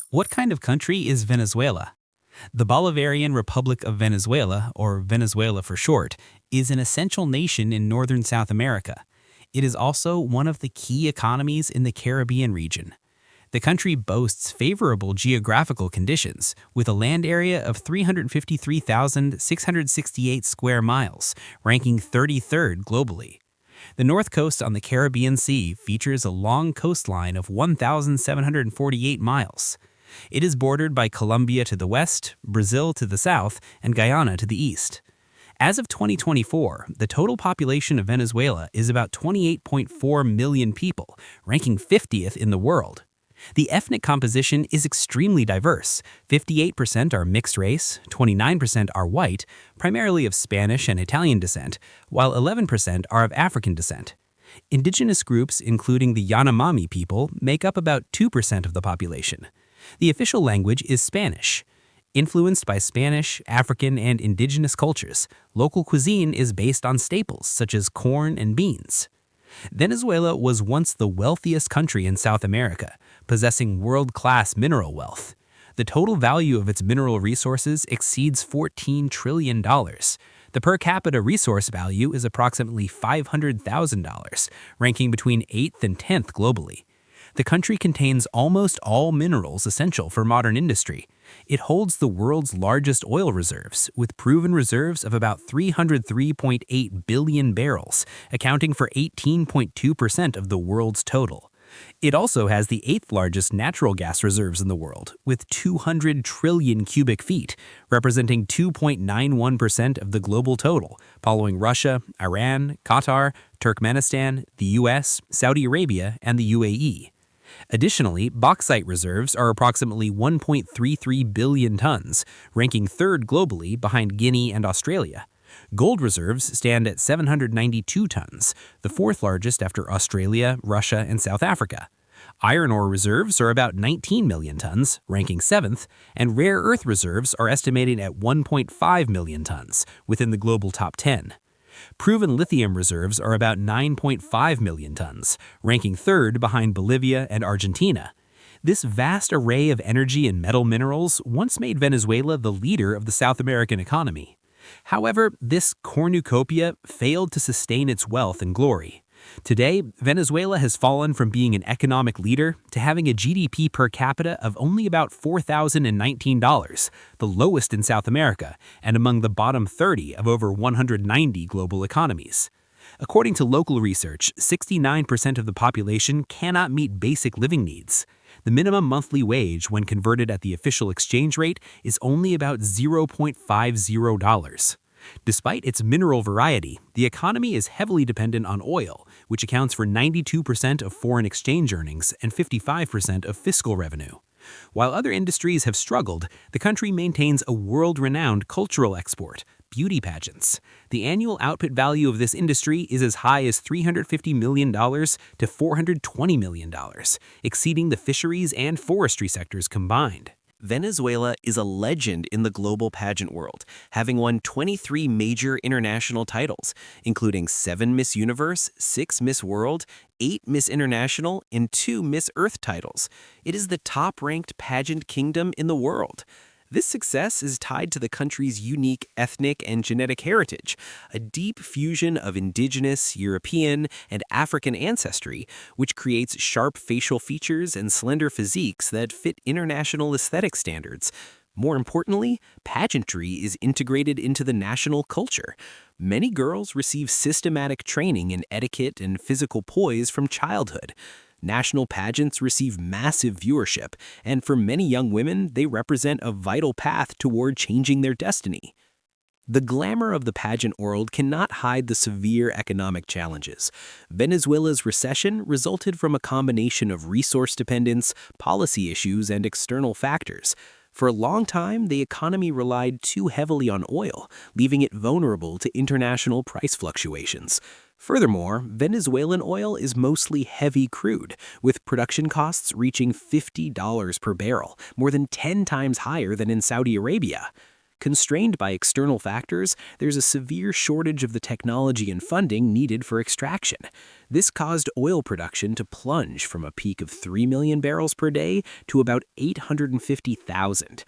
What kind of country is Venezuela? The Bolivarian Republic of Venezuela, or Venezuela for short, is an essential nation in northern South America. It is also one of the key economies in the Caribbean region. The country boasts favorable geographical conditions, with a land area of 353,668 square miles, ranking 33rd globally. The north coast on the Caribbean Sea features a long coastline of 1,748 miles. It is bordered by Colombia to the west, Brazil to the south, and Guyana to the east. As of 2024, the total population of Venezuela is about 28.4 million people, ranking 50th in the world. The ethnic composition is extremely diverse. 58% are mixed race, 29% are white, primarily of Spanish and Italian descent, while 11% are of African descent. Indigenous groups, including the Yanomami people, make up about 2% of the population. The official language is Spanish. Influenced by Spanish, African, and indigenous cultures, local cuisine is based on staples such as corn and beans. Venezuela was once the wealthiest country in South America, possessing world-class mineral wealth. The total value of its mineral resources exceeds $14 trillion. The per capita resource value is approximately $500,000, ranking between 8th and 10th globally. The country contains almost all minerals essential for modern industry. It holds the world's largest oil reserves, with proven reserves of about 303.8 billion barrels, accounting for 18.2% of the world's total. It also has the 8th largest natural gas reserves in the world, with 200 trillion cubic feet, representing 2.91% of the global total, following Russia, Iran, Qatar, Turkmenistan, the US, Saudi Arabia, and the UAE. Additionally, bauxite reserves are approximately 1.33 billion tons, ranking third globally behind Guinea and Australia. Gold reserves stand at 792 tons, the fourth largest after Australia, Russia, and South Africa. Iron ore reserves are about 19 million tons, ranking 7th, and rare earth reserves are estimated at 1.5 million tons, within the global top 10. Proven lithium reserves are about 9.5 million tons, ranking third behind Bolivia and Argentina. This vast array of energy and metal minerals once made Venezuela the leader of the South American economy. However, this cornucopia failed to sustain its wealth and glory. Today, Venezuela has fallen from being an economic leader to having a GDP per capita of only about $4,019, the lowest in South America, and among the bottom 30 of over 190 global economies. According to local research, 69% of the population cannot meet basic living needs. The minimum monthly wage, when converted at the official exchange rate, is only about $0.50. Despite its mineral variety, the economy is heavily dependent on oil, which accounts for 92% of foreign exchange earnings and 55% of fiscal revenue. While other industries have struggled, the country maintains a world-renowned cultural export, beauty pageants. The annual output value of this industry is as high as $350 million to $420 million, exceeding the fisheries and forestry sectors combined. Venezuela is a legend in the global pageant world, having won 23 major international titles, including 7 Miss Universe, 6 Miss World, 8 Miss International, and 2 Miss Earth titles. It is the top-ranked pageant kingdom in the world. This success is tied to the country's unique ethnic and genetic heritage, a deep fusion of indigenous, European, and African ancestry, which creates sharp facial features and slender physiques that fit international aesthetic standards. More importantly, pageantry is integrated into the national culture. Many girls receive systematic training in etiquette and physical poise from childhood. National pageants receive massive viewership, and for many young women, they represent a vital path toward changing their destiny. The glamour of the pageant world cannot hide the severe economic challenges. Venezuela's recession resulted from a combination of resource dependence, policy issues, and external factors. For a long time, the economy relied too heavily on oil, leaving it vulnerable to international price fluctuations. Furthermore, Venezuelan oil is mostly heavy crude, with production costs reaching $50 per barrel, more than 10 times higher than in Saudi Arabia. Constrained by external factors, there's a severe shortage of the technology and funding needed for extraction. This caused oil production to plunge from a peak of 3 million barrels per day to about 850,000.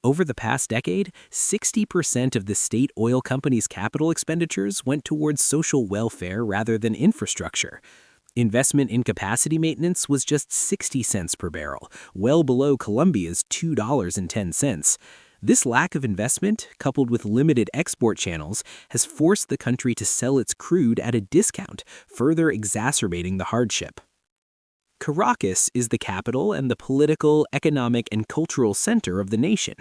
Over the past decade, 60% of the state oil companies' capital expenditures went towards social welfare rather than infrastructure. Investment in capacity maintenance was just 60 cents per barrel, well below Colombia's $2.10. This lack of investment, coupled with limited export channels, has forced the country to sell its crude at a discount, further exacerbating the hardship. Caracas is the capital and the political, economic, and cultural center of the nation.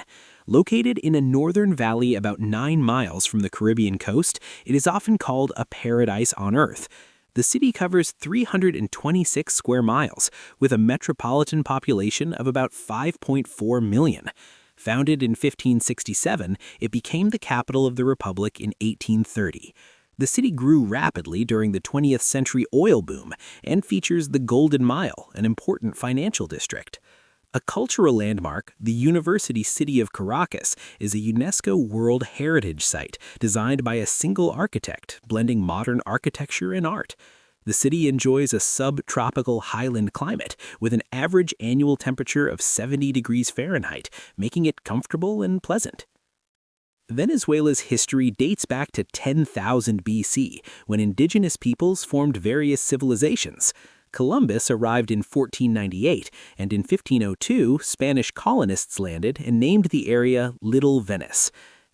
Located in a northern valley about 9 miles from the Caribbean coast, it is often called a paradise on earth. The city covers 326 square miles, with a metropolitan population of about 5.4 million. Founded in 1567, it became the capital of the Republic in 1830. The city grew rapidly during the 20th century oil boom and features the Golden Mile, an important financial district. A cultural landmark, the University City of Caracas is a UNESCO World Heritage Site designed by a single architect, blending modern architecture and art. The city enjoys a subtropical highland climate with an average annual temperature of 70 degrees Fahrenheit, making it comfortable and pleasant. Venezuela's history dates back to 10,000 BC, when indigenous peoples formed various civilizations. Columbus arrived in 1498, and in 1502, Spanish colonists landed and named the area Little Venice.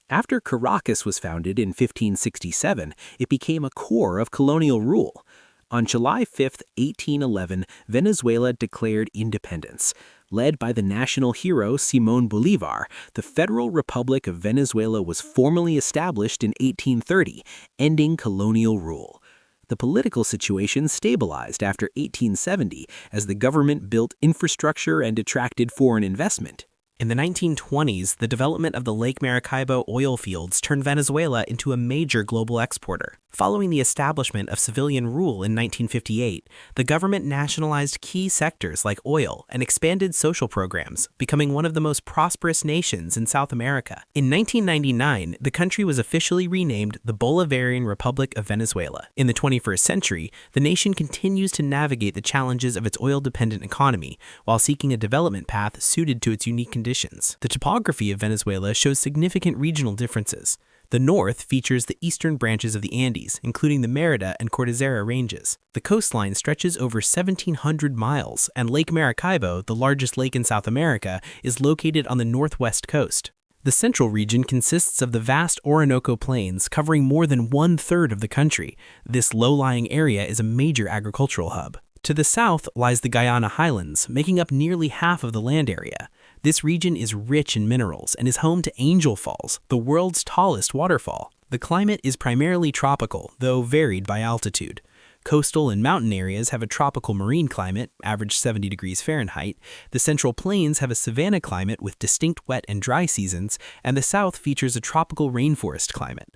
After Caracas was founded in 1567, it became a core of colonial rule. On July 5, 1811, Venezuela declared independence. Led by the national hero Simón Bolívar, the Federal Republic of Venezuela was formally established in 1830, ending colonial rule. The political situation stabilized after 1870 as the government built infrastructure and attracted foreign investment. In the 1920s, the development of the Lake Maracaibo oil fields turned Venezuela into a major global exporter. Following the establishment of civilian rule in 1958, the government nationalized key sectors like oil and expanded social programs, becoming one of the most prosperous nations in South America. In 1999, the country was officially renamed the Bolivarian Republic of Venezuela. In the 21st century, the nation continues to navigate the challenges of its oil-dependent economy while seeking a development path suited to its unique conditions. The topography of Venezuela shows significant regional differences. The north features the eastern branches of the Andes, including the Merida and Cordillera ranges. The coastline stretches over 1,700 miles, and Lake Maracaibo, the largest lake in South America, is located on the northwest coast. The central region consists of the vast Orinoco Plains, covering more than 1/3 of the country. This low-lying area is a major agricultural hub. To the south lies the Guyana Highlands, making up nearly half of the land area. This region is rich in minerals and is home to Angel Falls, the world's tallest waterfall. The climate is primarily tropical, though varied by altitude. Coastal and mountain areas have a tropical marine climate, average 70 degrees Fahrenheit. The Central Plains have a savanna climate with distinct wet and dry seasons, and the south features a tropical rainforest climate.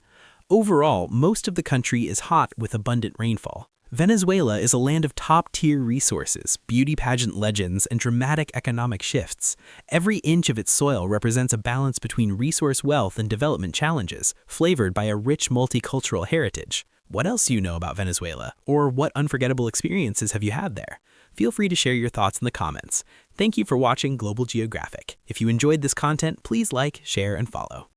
Overall, most of the country is hot with abundant rainfall. Venezuela is a land of top-tier resources, beauty pageant legends, and dramatic economic shifts. Every inch of its soil represents a balance between resource wealth and development challenges, flavored by a rich multicultural heritage. What else do you know about Venezuela? Or what unforgettable experiences have you had there? Feel free to share your thoughts in the comments. Thank you for watching Global Geographic. If you enjoyed this content, please like, share, and follow.